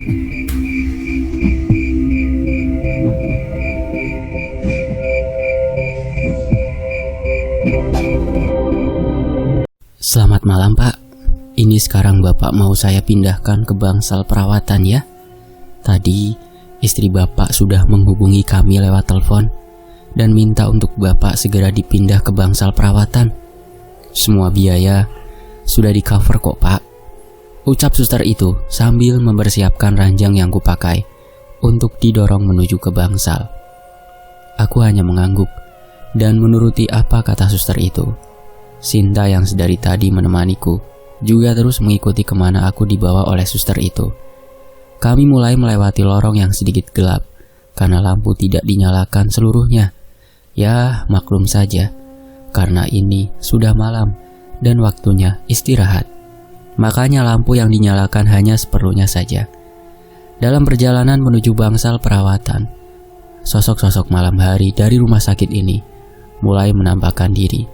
Selamat malam Pak, ini sekarang Bapak mau saya pindahkan ke bangsal perawatan ya. Tadi istri Bapak sudah menghubungi kami lewat telepon dan minta untuk Bapak segera dipindah ke bangsal perawatan. Semua biaya sudah di cover kok Pak, ucap suster itu sambil mempersiapkan ranjang yang kupakai untuk didorong menuju ke bangsal. Aku hanya mengangguk dan menuruti apa kata suster itu. Sinta yang sedari tadi menemaniku juga terus mengikuti kemana aku dibawa oleh suster itu. Kami mulai melewati lorong yang sedikit gelap karena lampu tidak dinyalakan seluruhnya. Ya maklum saja, karena ini sudah malam dan waktunya istirahat. Makanya lampu yang dinyalakan hanya seperlunya saja. Dalam perjalanan menuju bangsal perawatan, sosok-sosok malam hari dari rumah sakit ini mulai menampakkan diri.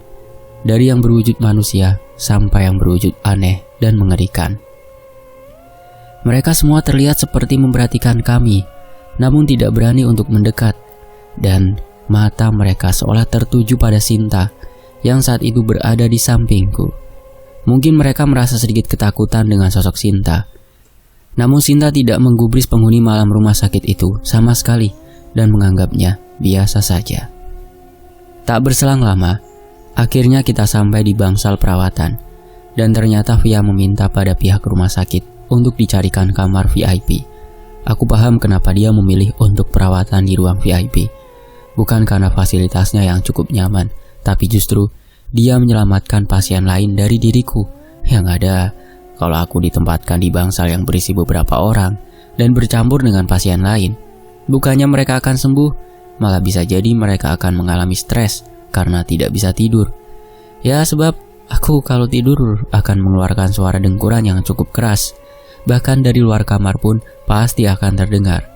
Dari yang berwujud manusia sampai yang berwujud aneh dan mengerikan. Mereka semua terlihat seperti memperhatikan kami, namun tidak berani untuk mendekat. Dan mata mereka seolah tertuju pada Sinta yang saat itu berada di sampingku. Mungkin mereka merasa sedikit ketakutan dengan sosok Sinta. Namun Sinta tidak menggubris penghuni malam rumah sakit itu sama sekali dan menganggapnya biasa saja. Tak berselang lama, akhirnya kita sampai di bangsal perawatan, dan ternyata Via meminta pada pihak rumah sakit untuk dicarikan kamar VIP. Aku paham kenapa dia memilih untuk perawatan di ruang VIP. Bukan karena fasilitasnya yang cukup nyaman, tapi justru dia menyelamatkan pasien lain dari diriku. Yang ada, kalau aku ditempatkan di bangsal yang berisi beberapa orang dan bercampur dengan pasien lain, bukannya mereka akan sembuh, malah bisa jadi mereka akan mengalami stres karena tidak bisa tidur. Ya sebab aku kalau tidur akan mengeluarkan suara dengkuran yang cukup keras. Bahkan dari luar kamar pun pasti akan terdengar.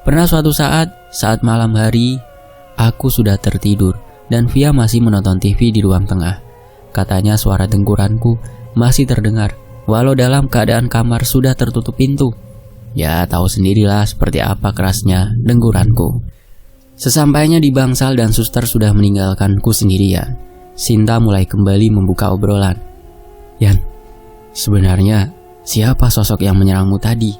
Pernah suatu saat malam hari, aku sudah tertidur dan Via masih menonton TV di ruang tengah. Katanya suara dengkuranku masih terdengar walau dalam keadaan kamar sudah tertutup pintu. Ya tahu sendirilah seperti apa kerasnya dengkuranku. Sesampainya di bangsal dan suster sudah meninggalkanku sendirian, Sinta mulai kembali membuka obrolan. Yan, sebenarnya siapa sosok yang menyerangmu tadi?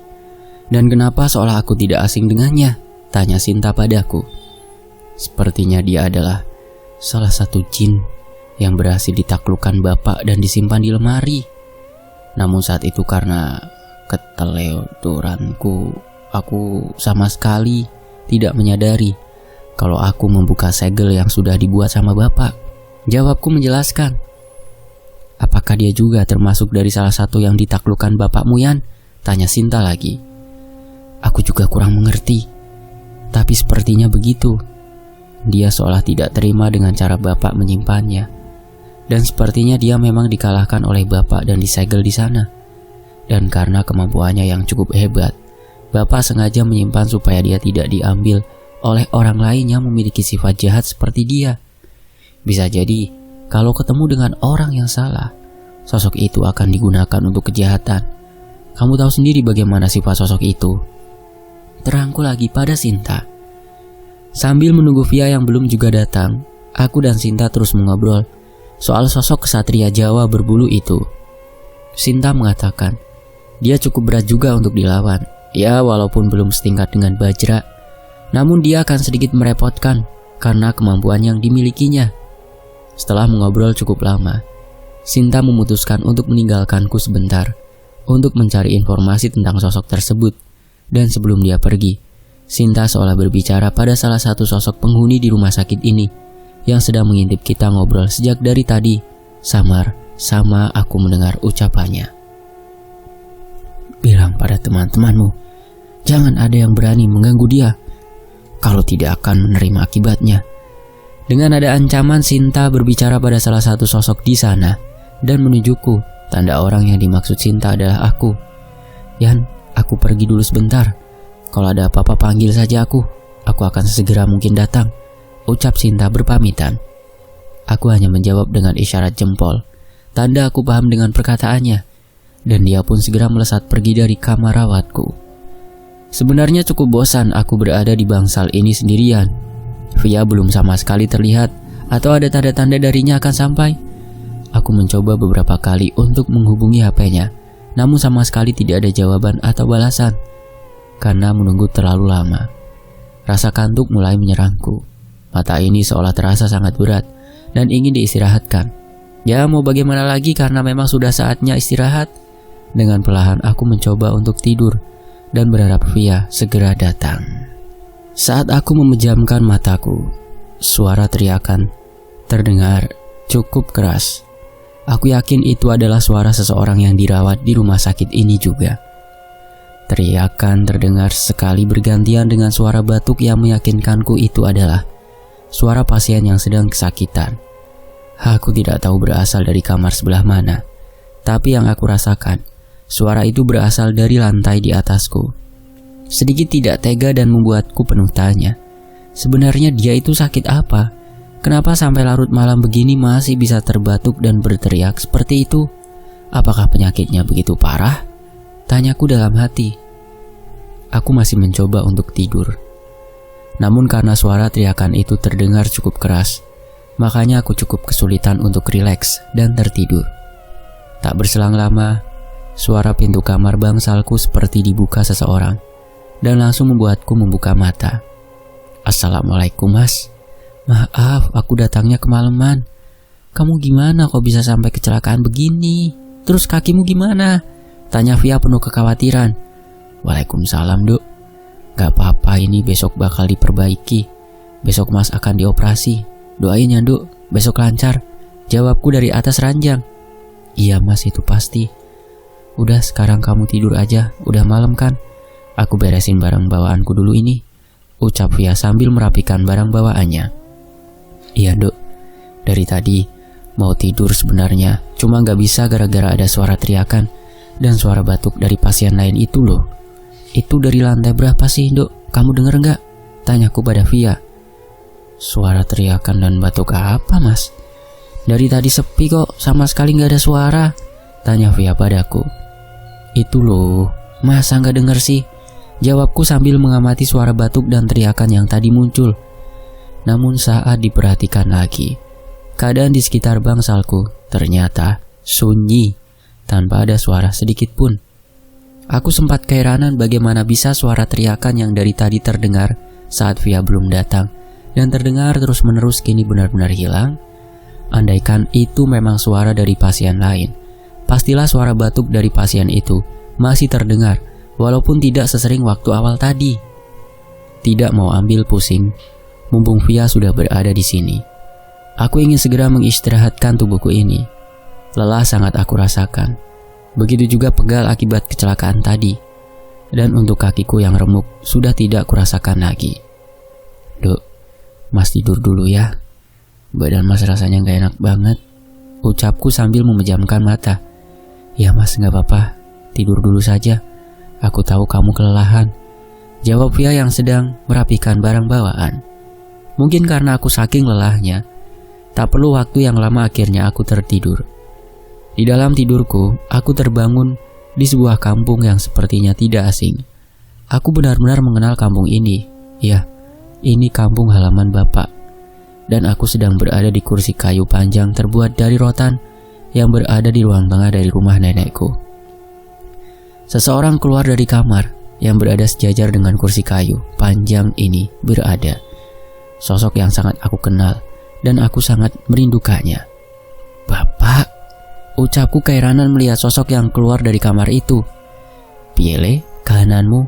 Dan kenapa seolah aku tidak asing dengannya? Tanya Sinta padaku. Sepertinya dia adalah salah satu jin yang berhasil ditaklukkan Bapak dan disimpan di lemari. Namun saat itu karena keteledoranku, aku sama sekali tidak menyadari kalau aku membuka segel yang sudah dibuat sama Bapak. Jawabku menjelaskan. Apakah dia juga termasuk dari salah satu yang ditaklukkan Bapakmu, Yan? Tanya Sinta lagi. Aku juga kurang mengerti, tapi sepertinya begitu. Dia seolah tidak terima dengan cara Bapak menyimpannya. Dan sepertinya dia memang dikalahkan oleh Bapak dan disegel di sana. Dan karena kemampuannya yang cukup hebat, Bapak sengaja menyimpan supaya dia tidak diambil oleh orang lain yang memiliki sifat jahat seperti dia. Bisa jadi kalau ketemu dengan orang yang salah, sosok itu akan digunakan untuk kejahatan. Kamu tahu sendiri bagaimana sifat sosok itu. Terangku lagi pada Sinta. Sambil menunggu Via yang belum juga datang, aku dan Sinta terus mengobrol soal sosok kesatria Jawa berbulu itu. Sinta mengatakan dia cukup berat juga untuk dilawan. Ya walaupun belum setingkat dengan Bajra, namun dia akan sedikit merepotkan karena kemampuan yang dimilikinya. Setelah mengobrol cukup lama, Sinta memutuskan untuk meninggalkanku sebentar untuk mencari informasi tentang sosok tersebut. Dan sebelum dia pergi, Sinta seolah berbicara pada salah satu sosok penghuni di rumah sakit ini yang sedang mengintip kita ngobrol sejak dari tadi. Samar sama aku mendengar ucapannya. Bilang pada teman-temanmu, jangan ada yang berani mengganggu dia. Kalau tidak akan menerima akibatnya. Dengan ada ancaman, Sinta berbicara pada salah satu sosok di sana dan menunjukku tanda orang yang dimaksud Sinta adalah aku. Yan, aku pergi dulu sebentar. Kalau ada apa-apa panggil saja aku akan sesegera mungkin datang, ucap Sinta berpamitan. Aku hanya menjawab dengan isyarat jempol, tanda aku paham dengan perkataannya, dan dia pun segera melesat pergi dari kamar rawatku. Sebenarnya cukup bosan aku berada di bangsal ini sendirian. Via belum sama sekali terlihat atau ada tanda-tanda darinya akan sampai. Aku mencoba beberapa kali untuk menghubungi HP-nya, namun sama sekali tidak ada jawaban atau balasan. Karena menunggu terlalu lama, rasa kantuk mulai menyerangku. Mata ini seolah terasa sangat berat dan ingin diistirahatkan. Ya mau bagaimana lagi karena memang sudah saatnya istirahat. Dengan perlahan aku mencoba untuk tidur dan berharap Via segera datang. Saat aku memejamkan mataku, suara teriakan terdengar cukup keras. Aku yakin itu adalah suara seseorang yang dirawat di rumah sakit ini juga. Teriakan terdengar sekali bergantian dengan suara batuk yang meyakinkanku itu adalah suara pasien yang sedang kesakitan. Aku tidak tahu berasal dari kamar sebelah mana, tapi yang aku rasakan, suara itu berasal dari lantai di atasku. Sedikit tidak tega dan membuatku penuh tanya. Sebenarnya dia itu sakit apa? Kenapa sampai larut malam begini masih bisa terbatuk dan berteriak seperti itu? Apakah penyakitnya begitu parah? Tanyaku dalam hati. Aku masih mencoba untuk tidur. Namun karena suara teriakan itu terdengar cukup keras, makanya aku cukup kesulitan untuk rileks dan tertidur. Tak berselang lama, suara pintu kamar bangsalku seperti dibuka seseorang dan langsung membuatku membuka mata. Assalamualaikum mas. Maaf, aku datangnya kemalaman. Kamu gimana kok bisa sampai kecelakaan begini? Terus kakimu gimana? Tanya Via penuh kekhawatiran. Waalaikumsalam dok. Gak apa-apa, ini besok bakal diperbaiki. Besok mas akan dioperasi. Doain ya dok, besok lancar. Jawabku dari atas ranjang. Iya mas, itu pasti. Udah sekarang kamu tidur aja, udah malam kan? Aku beresin barang bawaanku dulu ini, ucap Via sambil merapikan barang bawaannya. Iya dok, dari tadi mau tidur sebenarnya, cuma gak bisa gara-gara ada suara teriakan dan suara batuk dari pasien lain itu loh. Itu dari lantai berapa sih dok? Kamu denger gak? Tanyaku pada Via. Suara teriakan dan batuk apa mas? Dari tadi sepi kok, sama sekali gak ada suara. Tanya Via padaku. Itu loh, masa gak denger sih? Jawabku sambil mengamati suara batuk dan teriakan yang tadi muncul. Namun saat diperhatikan lagi, keadaan di sekitar bangsalku ternyata sunyi, tanpa ada suara sedikit pun. Aku sempat keheranan bagaimana bisa suara teriakan yang dari tadi terdengar saat Via belum datang dan terdengar terus-menerus kini benar-benar hilang. Andaikan itu memang suara dari pasien lain, pastilah suara batuk dari pasien itu masih terdengar, walaupun tidak sesering waktu awal tadi. Tidak mau ambil pusing, mumpung Via sudah berada di sini. Aku ingin segera mengistirahatkan tubuhku ini. Lelah sangat aku rasakan. Begitu juga pegal akibat kecelakaan tadi. Dan untuk kakiku yang remuk sudah tidak kurasakan lagi. Dok, mas tidur dulu ya. Badan mas rasanya gak enak banget, ucapku sambil memejamkan mata. Ya mas, gak apa-apa, tidur dulu saja. Aku tahu kamu kelelahan, jawab Via yang sedang merapikan barang bawaan. Mungkin karena aku saking lelahnya, tak perlu waktu yang lama akhirnya aku tertidur. Di dalam tidurku, aku terbangun di sebuah kampung yang sepertinya tidak asing. Aku benar-benar mengenal kampung ini. Ya, ini kampung halaman bapak. Dan aku sedang berada di kursi kayu panjang terbuat dari rotan yang berada di ruang tengah dari rumah nenekku. Seseorang keluar dari kamar yang berada sejajar dengan kursi kayu panjang ini berada. Sosok yang sangat aku kenal dan aku sangat merindukannya. Bapak, ucapku keheranan melihat sosok yang keluar dari kamar itu. Piye le, kahananmu?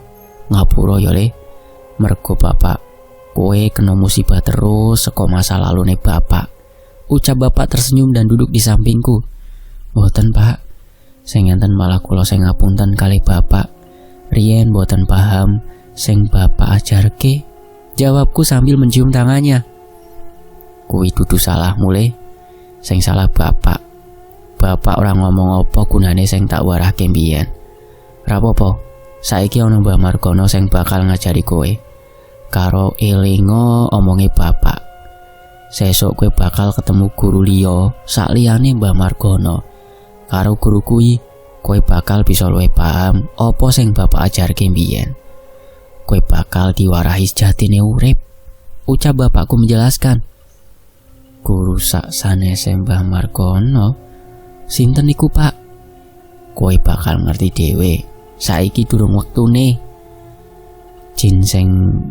Ngapura ya le. Mergo bapak, kowe kena musibah terus saka masa lalu nih bapak. Ucap bapak tersenyum dan duduk di sampingku. Mboten pak, sing enten malah kula sing ngapunten kalih bapak. Riyen mboten paham sing bapak ajarke, jawabku sambil mencium tangannya. Kuwi dudu salahmu le, sing salah bapak. Bapak orang ngomong apa gunane sing tak warahke mbiyen. Rapopo, saiki ana Mbah Margono sing bakal ngajari kowe. Karo elingo omongi bapak. Sesuk kowe bakal ketemu guru liya sakliyane Mbah Margono. Karo guru kuwi kowe bakal bisa luwih paham apa sing bapak ajarke mbiyen. kowe bakal diwarahi sejatine urip, ucap bapakku menjelaskan. Guru sak sanese Mbah Margono, sinten iku Pak? Kowe bakal ngerti dhewe, saiki durung wektune. Jin sing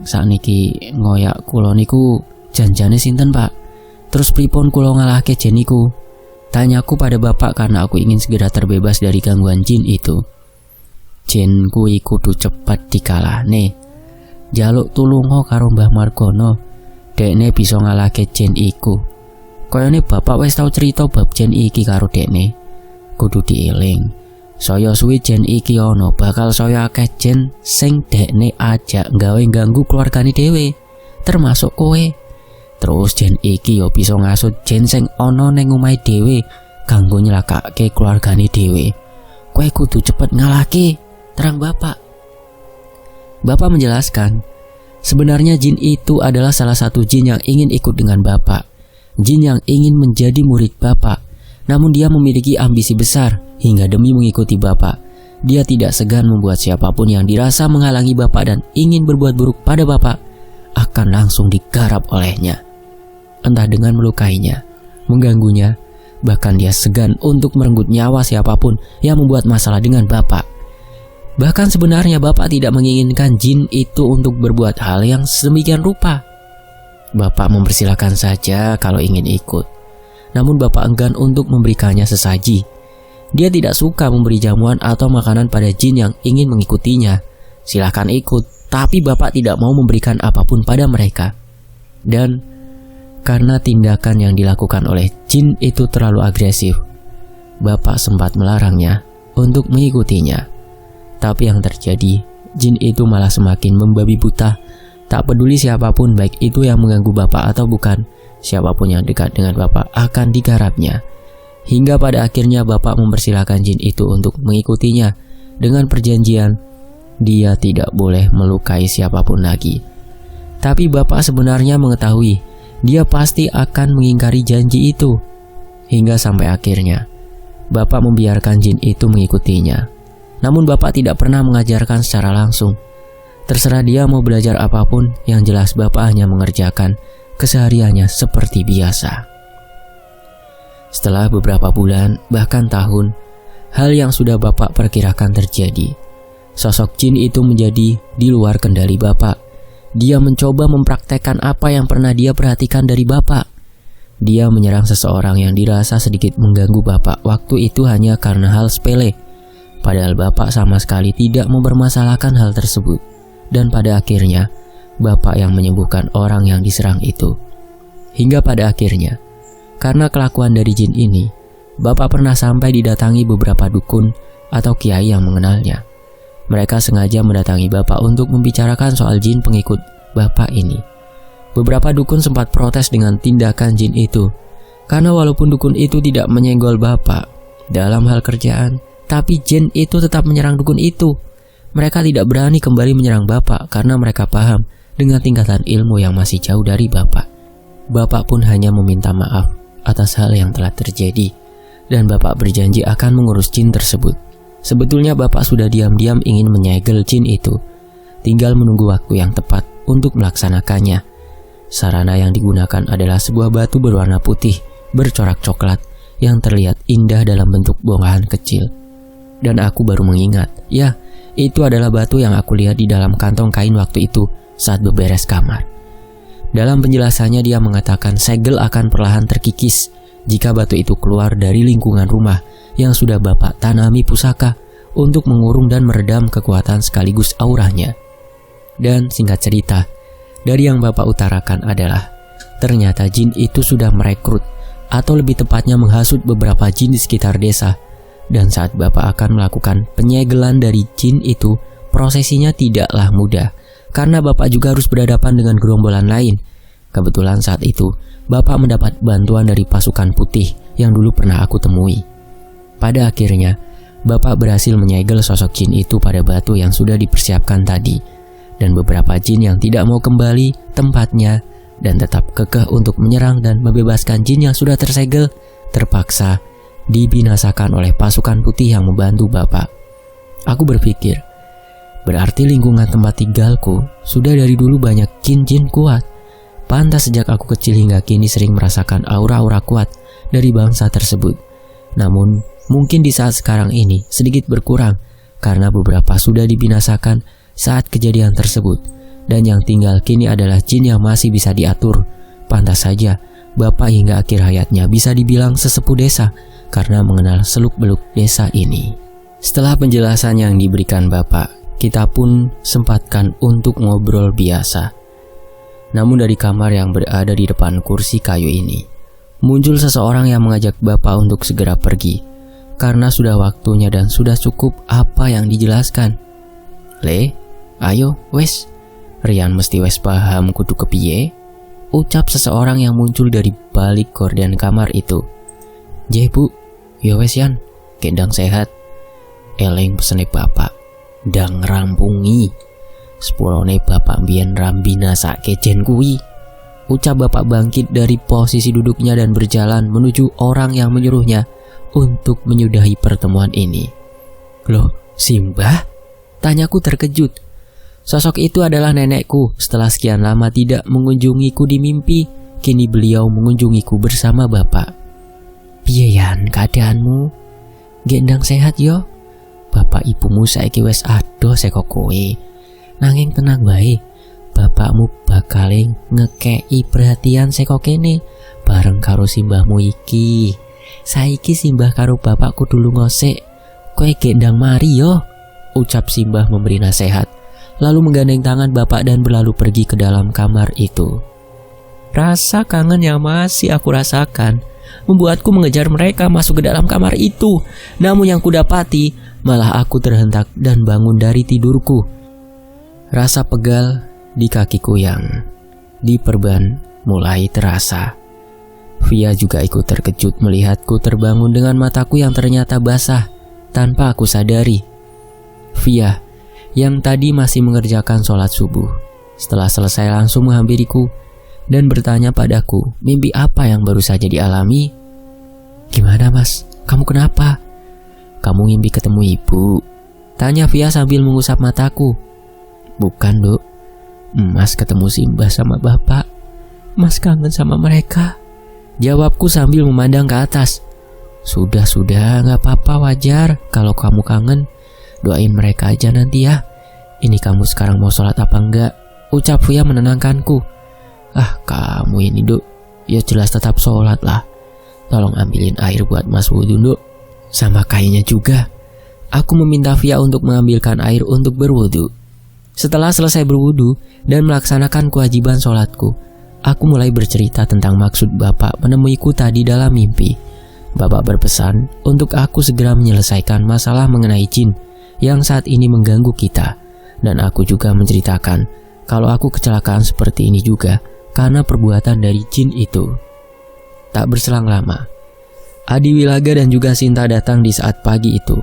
sakniki ngoyak kula niku janjane sinten Pak? Terus pripun kula ngalahke jin niku? Tanyaku pada bapak karena aku ingin segera terbebas dari gangguan jin itu. Jin kuwi kudu cepet dikalahne. Jaluk tulunga karo Mbah Margono, dekne bisa ngalahke jin iku. Kayane bapak wis tau cerita bab jin iki karo dekne. Kudu dieling. Saya suwi jin iki ana bakal saya akeh jin sing dekne ajak gawe ganggu keluargane dhewe, termasuk kowe. Terus jin iki yo bisa ngasut jin sing ana ning omahe dhewe kanggo nyelakake keluargane dhewe. Kowe kudu cepet ngalahke, terang bapak. Bapak menjelaskan, sebenarnya jin itu adalah salah satu jin yang ingin ikut dengan bapak. Jin yang ingin menjadi murid bapak. Namun dia memiliki ambisi besar hingga demi mengikuti bapak, dia tidak segan membuat siapapun yang dirasa menghalangi bapak dan ingin berbuat buruk pada bapak akan langsung digarap olehnya. Entah dengan melukainya, mengganggunya, bahkan dia segan untuk merenggut nyawa siapapun yang membuat masalah dengan bapak. Bahkan sebenarnya bapak tidak menginginkan jin itu untuk berbuat hal yang sedemikian rupa. Bapak mempersilahkan saja kalau ingin ikut. Namun bapak enggan untuk memberikannya sesaji. Dia tidak suka memberi jamuan atau makanan pada jin yang ingin mengikutinya. Silahkan ikut, tapi bapak tidak mau memberikan apapun pada mereka. Dan karena tindakan yang dilakukan oleh jin itu terlalu agresif, bapak sempat melarangnya untuk mengikutinya. Tapi yang terjadi, jin itu malah semakin membabi buta. Tak peduli siapapun, baik itu yang mengganggu bapak atau bukan, siapapun yang dekat dengan bapak akan digarapnya. Hingga pada akhirnya bapak mempersilahkan jin itu untuk mengikutinya dengan perjanjian dia tidak boleh melukai siapapun lagi. Tapi bapak sebenarnya mengetahui dia pasti akan mengingkari janji itu. Hingga sampai akhirnya bapak membiarkan jin itu mengikutinya. Namun bapak tidak pernah mengajarkan secara langsung. Terserah dia mau belajar apapun, yang jelas bapak hanya mengerjakan kesehariannya seperti biasa. Setelah beberapa bulan, bahkan tahun, hal yang sudah bapak perkirakan terjadi. Sosok jin itu menjadi di luar kendali bapak. Dia mencoba mempraktekkan apa yang pernah dia perhatikan dari bapak. Dia menyerang seseorang yang dirasa sedikit mengganggu bapak waktu itu hanya karena hal sepele. Padahal bapak sama sekali tidak mempermasalahkan hal tersebut. Dan pada akhirnya, bapak yang menyembuhkan orang yang diserang itu. Hingga pada akhirnya, karena kelakuan dari jin ini, bapak pernah sampai didatangi beberapa dukun atau kiai yang mengenalnya. Mereka sengaja mendatangi bapak untuk membicarakan soal jin pengikut bapak ini. Beberapa dukun sempat protes dengan tindakan jin itu, karena walaupun dukun itu tidak menyenggol bapak dalam hal kerjaan, tapi jin itu tetap menyerang dukun itu. Mereka tidak berani kembali menyerang bapak karena mereka paham dengan tingkatan ilmu yang masih jauh dari bapak. Bapak pun hanya meminta maaf atas hal yang telah terjadi, dan bapak berjanji akan mengurus jin tersebut. Sebetulnya bapak sudah diam-diam ingin menyegel jin itu, tinggal menunggu waktu yang tepat untuk melaksanakannya. Sarana yang digunakan adalah sebuah batu berwarna putih bercorak coklat yang terlihat indah dalam bentuk bongkahan kecil. Dan aku baru mengingat, ya, itu adalah batu yang aku lihat di dalam kantong kain waktu itu saat beberes kamar. Dalam penjelasannya dia mengatakan segel akan perlahan terkikis jika batu itu keluar dari lingkungan rumah yang sudah bapak tanami pusaka untuk mengurung dan meredam kekuatan sekaligus auranya. Dan singkat cerita, dari yang bapak utarakan adalah ternyata jin itu sudah merekrut atau lebih tepatnya menghasut beberapa jin di sekitar desa. Dan saat bapak akan melakukan penyegelan dari jin itu, prosesinya tidaklah mudah karena bapak juga harus berhadapan dengan gerombolan lain. Kebetulan saat itu bapak mendapat bantuan dari pasukan putih yang dulu pernah aku temui. Pada akhirnya bapak berhasil menyegel sosok jin itu pada batu yang sudah dipersiapkan tadi. Dan beberapa jin yang tidak mau kembali tempatnya dan tetap kekeh untuk menyerang dan membebaskan jin yang sudah tersegel terpaksa dibinasakan oleh pasukan putih yang membantu bapak. Aku berpikir, Berarti lingkungan tempat tinggalku sudah dari dulu banyak jin-jin kuat. Pantas sejak aku kecil hingga kini sering merasakan aura-aura kuat dari bangsa tersebut. Namun, mungkin di saat sekarang ini sedikit berkurang karena beberapa sudah dibinasakan saat kejadian tersebut. Dan yang tinggal kini adalah jin yang masih bisa diatur. Pantas saja, Bapak hingga akhir hayatnya bisa dibilang sesepuh desa karena mengenal seluk-beluk desa ini. Setelah penjelasan yang diberikan Bapak, kita pun sempatkan untuk ngobrol biasa. Namun dari kamar yang berada di depan kursi kayu ini, muncul seseorang yang mengajak Bapak untuk segera pergi, karena sudah waktunya dan sudah cukup apa yang dijelaskan. "Le, ayo wes, Rian mesti wes paham kudu kepiye," ucap seseorang yang muncul dari balik gorden kamar itu. "Jeh bu, yo wes Yan, gendang sehat. Eleng pesene Bapak, ndang rampungi. Sepurone Bapak mbiyen rambina sak kejen kuwi," ucap Bapak bangkit dari posisi duduknya dan berjalan menuju orang yang menyuruhnya untuk menyudahi pertemuan ini. "Loh, Simbah?" tanyaku terkejut. Sosok itu adalah nenekku. Setelah sekian lama tidak mengunjungiku di mimpi, kini beliau mengunjungiku bersama Bapak. "Piye Yan keadaanmu? Gendang sehat yo? Bapak ibumu saiki wes adoh saka kowe. Nanging tenang bae, bapakmu bakaling ngekei perhatian saka kene bareng karo simbahmu iki. Saiki simbah karo bapakku dulu ngosek. Kowe gendang mari yo," ucap simbah memberi nasihat, lalu menggandeng tangan Bapak dan berlalu pergi ke dalam kamar itu. Rasa kangen yang masih aku rasakan membuatku mengejar mereka masuk ke dalam kamar itu. Namun yang kudapati malah aku terhentak dan bangun dari tidurku. Rasa pegal di kakiku yang diperban mulai terasa. Via juga ikut terkejut melihatku terbangun dengan mataku yang ternyata basah tanpa aku sadari. Via yang tadi masih mengerjakan sholat subuh, setelah selesai langsung menghampiriku dan bertanya padaku mimpi apa yang baru saja dialami. "Gimana mas, kamu kenapa? Kamu mimpi ketemu ibu?" tanya Via sambil mengusap mataku. "Bukan dok, mas ketemu Simbah sama bapak. Mas kangen sama mereka," jawabku sambil memandang ke atas. Sudah, gak apa-apa, wajar kalau kamu kangen. Doain mereka aja nanti ya. Ini kamu sekarang mau sholat apa enggak?" ucap Via menenangkanku. "Ah kamu ini dok, ya jelas tetap sholat lah. Tolong ambilin air buat mas wudhu dok. Sama kayaknya juga." Aku meminta Via untuk mengambilkan air untuk berwudhu. Setelah selesai berwudhu dan melaksanakan kewajiban sholatku, aku mulai bercerita tentang maksud Bapak menemuiku tadi dalam mimpi. Bapak berpesan untuk aku segera menyelesaikan masalah mengenai jin yang saat ini mengganggu kita. Dan aku juga menceritakan kalau aku kecelakaan seperti ini juga karena perbuatan dari jin itu. Tak berselang lama, Adi Wilaga dan juga Sinta datang di saat pagi itu.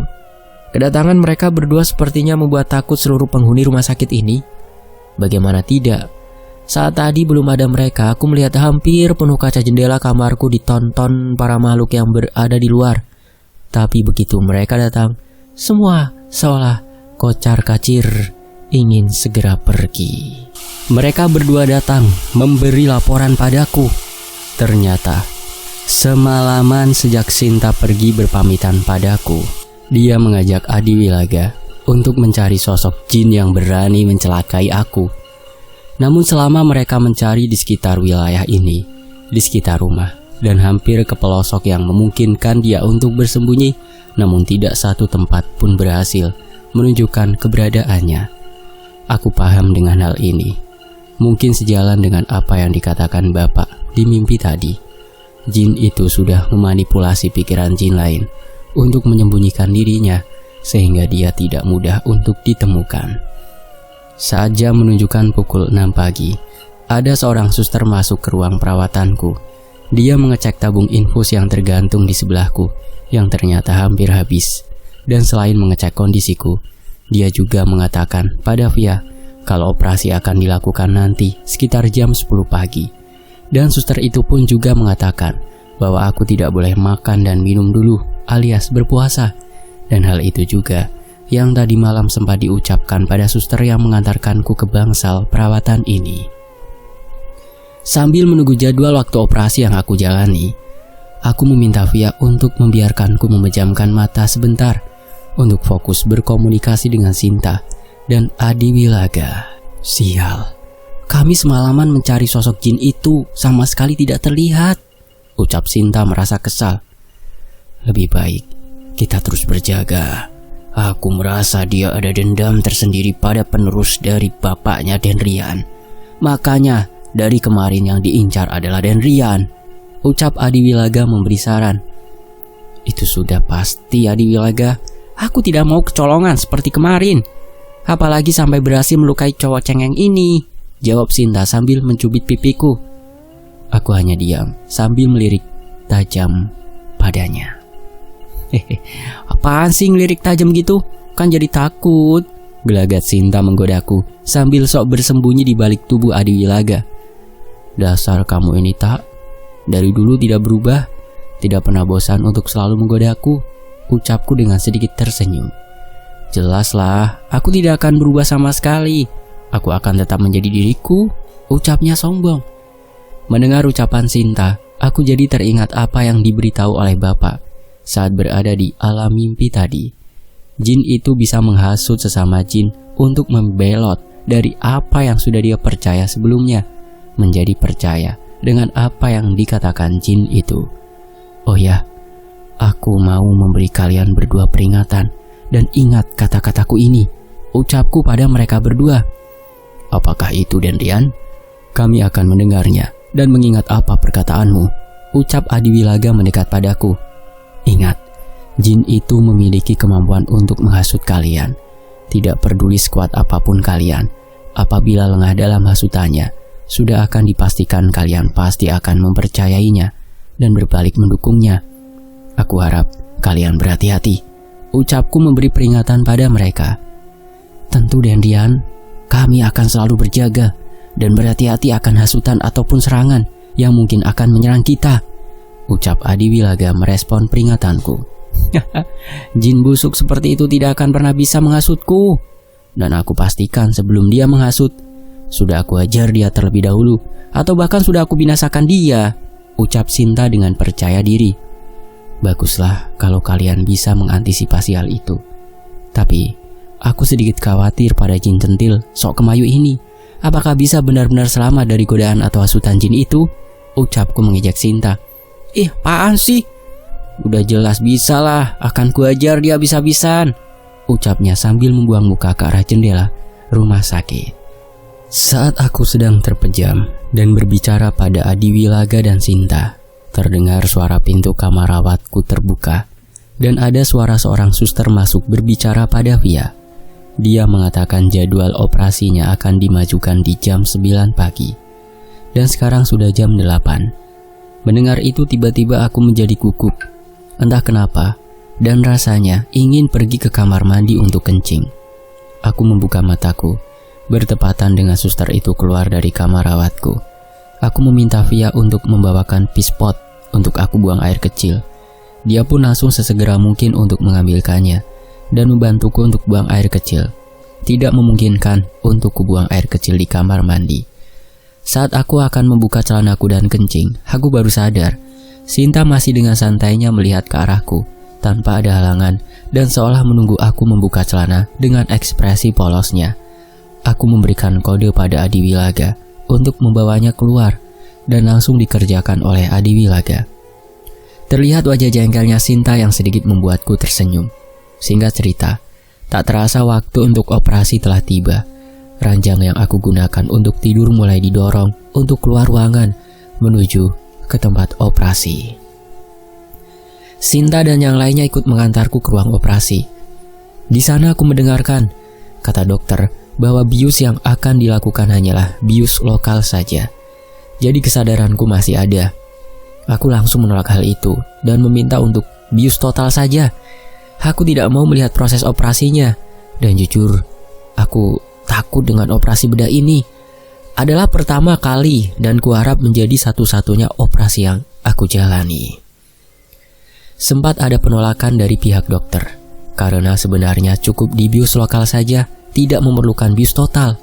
Kedatangan mereka berdua sepertinya membuat takut seluruh penghuni rumah sakit ini. Bagaimana tidak, saat tadi belum ada mereka, aku melihat hampir penuh kaca jendela kamarku ditonton para makhluk yang berada di luar. Tapi begitu mereka datang, semua seolah kocar-kacir ingin segera pergi. Mereka berdua datang memberi laporan padaku. Ternyata semalaman sejak Sinta pergi berpamitan padaku, dia mengajak Adi Wilaga untuk mencari sosok jin yang berani mencelakai aku. Namun selama mereka mencari di sekitar wilayah ini, di sekitar rumah, dan hampir ke pelosok yang memungkinkan dia untuk bersembunyi, namun tidak satu tempat pun berhasil menunjukkan keberadaannya. Aku paham dengan hal ini. Mungkin sejalan dengan apa yang dikatakan Bapak di mimpi tadi. Jin itu sudah memanipulasi pikiran jin lain untuk menyembunyikan dirinya, sehingga dia tidak mudah untuk ditemukan. Saat jam menunjukkan pukul 6 pagi, ada seorang suster masuk ke ruang perawatanku. Dia mengecek tabung infus yang tergantung di sebelahku, yang ternyata hampir habis. Dan selain mengecek kondisiku, dia juga mengatakan pada Via kalau operasi akan dilakukan nanti sekitar jam 10 pagi. Dan suster itu pun juga mengatakan bahwa aku tidak boleh makan dan minum dulu, alias berpuasa. Dan hal itu juga yang tadi malam sempat diucapkan pada suster yang mengantarkanku ke bangsal perawatan ini. Sambil menunggu jadwal waktu operasi yang aku jalani, aku meminta Via untuk membiarkanku memejamkan mata sebentar untuk fokus berkomunikasi dengan Sinta dan Adi Wilaga. Sial, kami semalaman mencari sosok jin itu sama sekali tidak terlihat, ucap Sinta merasa kesal. Lebih baik kita terus berjaga. Aku merasa dia ada dendam tersendiri pada penerus dari bapaknya Denrian. Makanya dari kemarin yang diincar adalah Denrian, ucap Adi Wilaga memberi saran. Itu sudah pasti Adi Wilaga. Aku tidak mau kecolongan seperti kemarin. Apalagi sampai berhasil melukai cowok cengeng ini, jawab Sinta sambil mencubit pipiku. Aku hanya diam sambil melirik tajam padanya. Apaan sih ngelirik tajam gitu? Kan jadi takut, gelagat Sinta menggodaku sambil sok bersembunyi di balik tubuh Adi Wilaga. Dasar kamu ini tak, dari dulu tidak berubah, tidak pernah bosan untuk selalu menggodaku, ucapku dengan sedikit tersenyum. Jelaslah, aku tidak akan berubah sama sekali. Aku akan tetap menjadi diriku, ucapnya sombong. Mendengar ucapan Sinta, aku jadi teringat apa yang diberitahu oleh bapak saat berada di alam mimpi tadi. Jin itu bisa menghasut sesama jin untuk membelot dari apa yang sudah dia percaya sebelumnya, menjadi percaya dengan apa yang dikatakan jin itu. Oh ya, aku mau memberi kalian berdua peringatan dan ingat kata-kataku ini, ucapku pada mereka berdua. Apakah itu Denrian? Kami akan mendengarnya dan mengingat apa perkataanmu, ucap Adi Wilaga mendekat padaku. Ingat, jin itu memiliki kemampuan untuk menghasut kalian. Tidak peduli sekuat apapun kalian, apabila lengah dalam hasutannya, sudah akan dipastikan kalian pasti akan mempercayainya dan berbalik mendukungnya. Aku harap kalian berhati-hati, ucapku memberi peringatan pada mereka. Tentu Denrian, kami akan selalu berjaga dan berhati-hati akan hasutan ataupun serangan yang mungkin akan menyerang kita, ucap Adi Wilaga merespon peringatanku. Jin busuk seperti itu tidak akan pernah bisa menghasutku. Dan aku pastikan sebelum dia menghasut, sudah aku ajar dia terlebih dahulu, atau bahkan sudah aku binasakan dia, ucap Sinta dengan percaya diri. Baguslah kalau kalian bisa mengantisipasi hal itu. Tapi, aku sedikit khawatir pada jin centil sok kemayu ini. Apakah bisa benar-benar selamat dari godaan atau hasutan jin itu? Ucapku mengejek Sinta. Apaan sih? Udah jelas bisa lah, akan kuajar dia habis-habisan, ucapnya sambil membuang muka ke arah jendela rumah sakit. Saat aku sedang terpejam dan berbicara pada Adi Wilaga dan Sinta, terdengar suara pintu kamar rawatku terbuka dan ada suara seorang suster masuk berbicara pada Via. Dia mengatakan jadwal operasinya akan dimajukan di jam 9 pagi dan sekarang sudah jam 8. Mendengar itu tiba-tiba aku menjadi gugup, entah kenapa, dan rasanya ingin pergi ke kamar mandi untuk kencing. Aku membuka mataku, bertepatan dengan suster itu keluar dari kamar rawatku. Aku meminta Via untuk membawakan pispot untuk aku buang air kecil. Dia pun langsung sesegera mungkin untuk mengambilkannya dan membantuku untuk buang air kecil. Tidak memungkinkan untuk kubuang air kecil di kamar mandi. Saat aku akan membuka celanaku dan kencing, aku baru sadar Sinta masih dengan santainya melihat ke arahku tanpa ada halangan dan seolah menunggu aku membuka celana dengan ekspresi polosnya. Aku memberikan kode pada Adi Wilaga untuk membawanya keluar dan langsung dikerjakan oleh Adi Wilaga. Terlihat wajah jengkelnya Sinta yang sedikit membuatku tersenyum. Singkat cerita, tak terasa waktu untuk operasi telah tiba. Ranjang yang aku gunakan untuk tidur mulai didorong untuk keluar ruangan menuju ke tempat operasi. Sinta dan yang lainnya ikut mengantarku ke ruang operasi. Di sana aku mendengarkan kata dokter bahwa bius yang akan dilakukan hanyalah bius lokal saja. Jadi kesadaranku masih ada. Aku langsung menolak hal itu dan meminta untuk bius total saja. Aku tidak mau melihat proses operasinya. Dan jujur, aku takut dengan operasi bedah ini. Adalah pertama kali dan kuharap menjadi satu-satunya operasi yang aku jalani. Sempat ada penolakan dari pihak dokter karena sebenarnya cukup dibius lokal saja, tidak memerlukan bius total.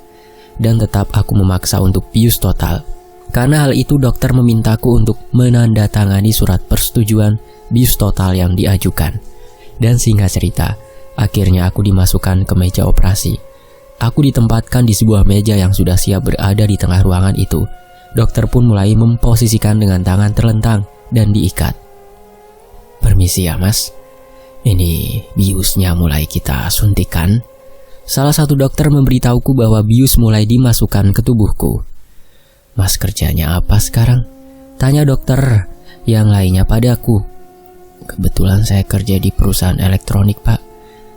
Dan tetap aku memaksa untuk bius total. Karena hal itu dokter memintaku untuk menandatangani surat persetujuan bius total yang diajukan. Dan singkat cerita, akhirnya aku dimasukkan ke meja operasi. Aku ditempatkan di sebuah meja yang sudah siap berada di tengah ruangan itu. Dokter pun mulai memposisikan dengan tangan terlentang dan diikat. "Permisi ya mas, ini biusnya mulai kita suntikan." Salah satu dokter memberitahuku bahwa bius mulai dimasukkan ke tubuhku. "Mas kerjanya apa sekarang?" tanya dokter yang lainnya padaku. "Kebetulan saya kerja di perusahaan elektronik pak.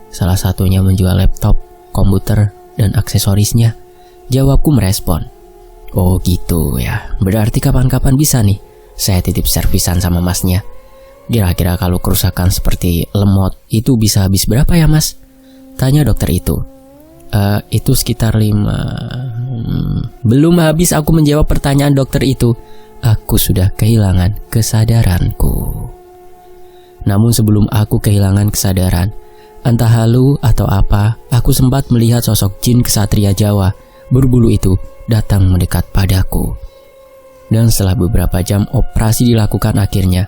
Salah satunya menjual laptop, komputer, dan aksesorisnya," jawabku merespon. "Oh gitu ya, berarti kapan-kapan bisa nih saya titip servisan sama masnya. Kira-kira kalau kerusakan seperti lemot itu bisa habis berapa ya mas?" tanya dokter itu. Itu sekitar 5. Belum habis aku menjawab pertanyaan dokter itu, aku sudah kehilangan kesadaranku. Namun sebelum aku kehilangan kesadaran, entah halu atau apa, aku sempat melihat sosok jin kesatria Jawa berbulu itu datang mendekat padaku. Dan setelah beberapa jam operasi dilakukan, akhirnya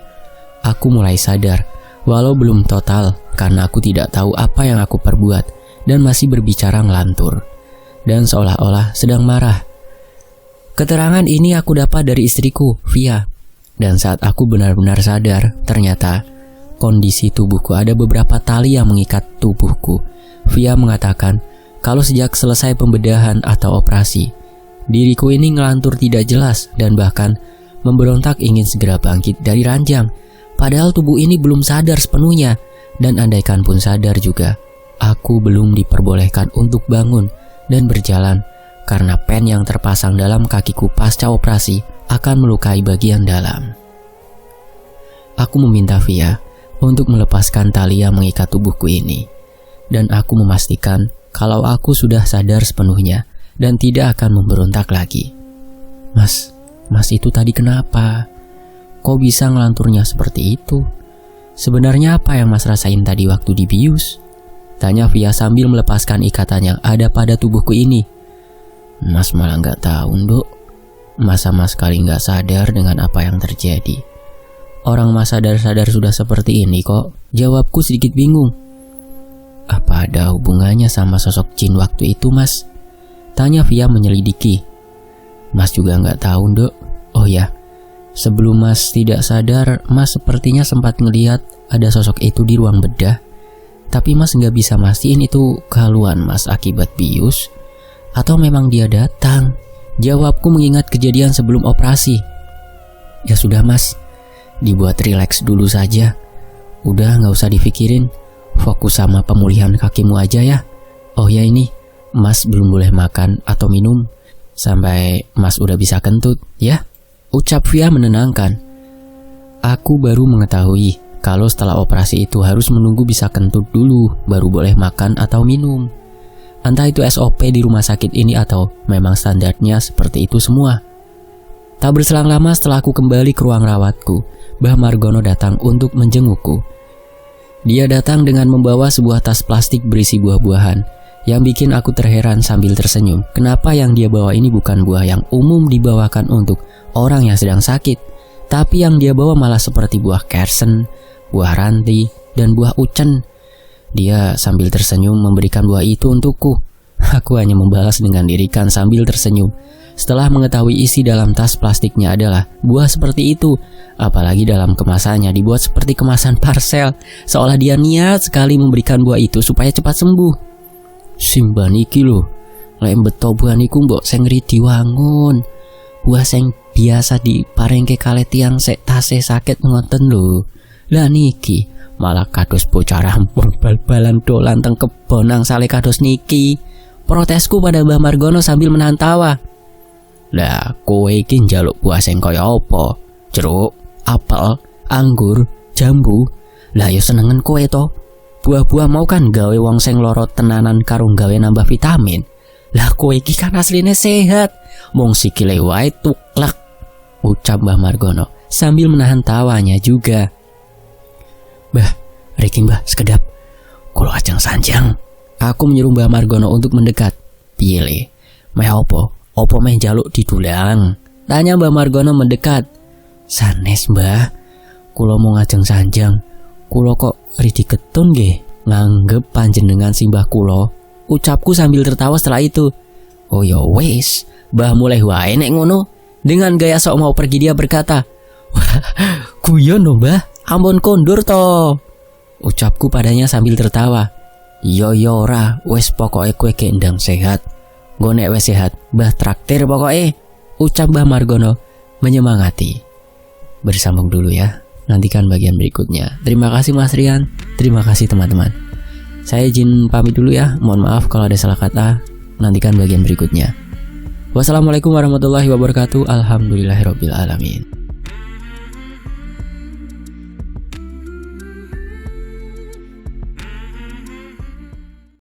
aku mulai sadar, walau belum total karena aku tidak tahu apa yang aku perbuat dan masih berbicara ngelantur dan seolah-olah sedang marah. Keterangan ini aku dapat dari istriku, Via. Dan saat aku benar-benar sadar, ternyata kondisi tubuhku ada beberapa tali yang mengikat tubuhku. Via mengatakan kalau sejak selesai pembedahan atau operasi, diriku ini ngelantur tidak jelas dan bahkan memberontak ingin segera bangkit dari ranjang. Padahal tubuh ini belum sadar sepenuhnya, dan andaikan pun sadar juga, aku belum diperbolehkan untuk bangun dan berjalan karena pen yang terpasang dalam kakiku pasca operasi akan melukai bagian dalam. Aku meminta Via untuk melepaskan tali yang mengikat tubuhku ini, dan aku memastikan kalau aku sudah sadar sepenuhnya dan tidak akan memberontak lagi. Mas itu tadi kenapa? Kok bisa ngelanturnya seperti itu? Sebenarnya apa yang mas rasain tadi waktu dibius?" tanya Via sambil melepaskan ikatan yang ada pada tubuhku ini. "Mas malah nggak tahu, Nduk. Mas sama sekali nggak sadar dengan apa yang terjadi. Orang mas sadar-sadar sudah seperti ini kok," jawabku sedikit bingung. "Apa ada hubungannya sama sosok jin waktu itu, mas?" tanya Via menyelidiki. "Mas juga nggak tahu, Nduk. Oh ya, sebelum mas tidak sadar, mas sepertinya sempat ngelihat ada sosok itu di ruang bedah. Tapi mas nggak bisa mastiin itu kehaluan mas akibat bius atau memang dia datang," jawabku mengingat kejadian sebelum operasi. "Ya sudah mas, dibuat rileks dulu saja. Udah nggak usah dipikirin, fokus sama pemulihan kakimu aja ya. Oh ya ini, mas belum boleh makan atau minum sampai mas udah bisa kentut ya," ucap Via menenangkan. Aku baru mengetahui kalau setelah operasi itu harus menunggu bisa kentut dulu baru boleh makan atau minum. Entah itu SOP di rumah sakit ini atau memang standarnya seperti itu semua. Tak berselang lama setelah aku kembali ke ruang rawatku, Mbah Margono datang untuk menjengukku. Dia datang dengan membawa sebuah tas plastik berisi buah-buahan yang bikin aku terheran sambil tersenyum. Kenapa yang dia bawa ini bukan buah yang umum dibawakan untuk orang yang sedang sakit, tapi yang dia bawa malah seperti buah kersen, buah ranti, dan buah ucen. Dia sambil tersenyum memberikan buah itu untukku. Aku hanya membalas dengan lirikan sambil tersenyum. Setelah mengetahui isi dalam tas plastiknya adalah buah seperti itu, apalagi dalam kemasannya dibuat seperti kemasan parcel, seolah dia niat sekali memberikan buah itu supaya cepat sembuh. "Simban iki lho, lek beto buah niku mbok sing diwangun. Buah sing biasa diparengke kale tiyang sek tase sakit ngoten lho. Lah niki malah kados bocah rampung bal-balan dolan teng kebon nang sale kados niki," protesku pada Mbah Margono sambil menahan tawa. "Lah kowe iki njaluk buah sing kaya apa? Jeruk, apel, anggur, jambu. Lah ya senengen kowe to. Buah-buah mau kan gawe wong sing lara tenanan karo gawe nambah vitamin. Lah kowe iki kan asline sehat, mung sikile wae tuklek," ucap Mbah Margono sambil menahan tawanya juga. "Mbah, riki mbah sekedap. Kulo ajeng sanjang. Aku menyuruh Mbah Margono untuk mendekat. Piye le? Meh opo? Opo meh jaluk didulang? Tanya Mbah Margono mendekat. Sanes Mbah, kulo mau ngajeng sanjang. Kulo kok ridi ketun nggih nganggep panjenengan simbah kulo. Ucapku sambil tertawa setelah itu. Oh ya wes, Mbah mulai wae nek ngono. Dengan gaya sok mau pergi dia berkata, wah, guyon no Mbah, ampun kondur to. Ucapku padanya sambil tertawa. Yo ora, wes pokoke kowe kendang sehat. Nggo nek wes sehat, Mbah traktir pokoke. Ucap Mbah Margono menyemangati. Bersambung dulu ya. Nantikan bagian berikutnya. Terima kasih Mas Rian. Terima kasih teman-teman. Saya izin pamit dulu ya. Mohon maaf kalau ada salah kata. Nantikan bagian berikutnya. Wassalamualaikum warahmatullahi wabarakatuh. Alhamdulillahirabbil alamin.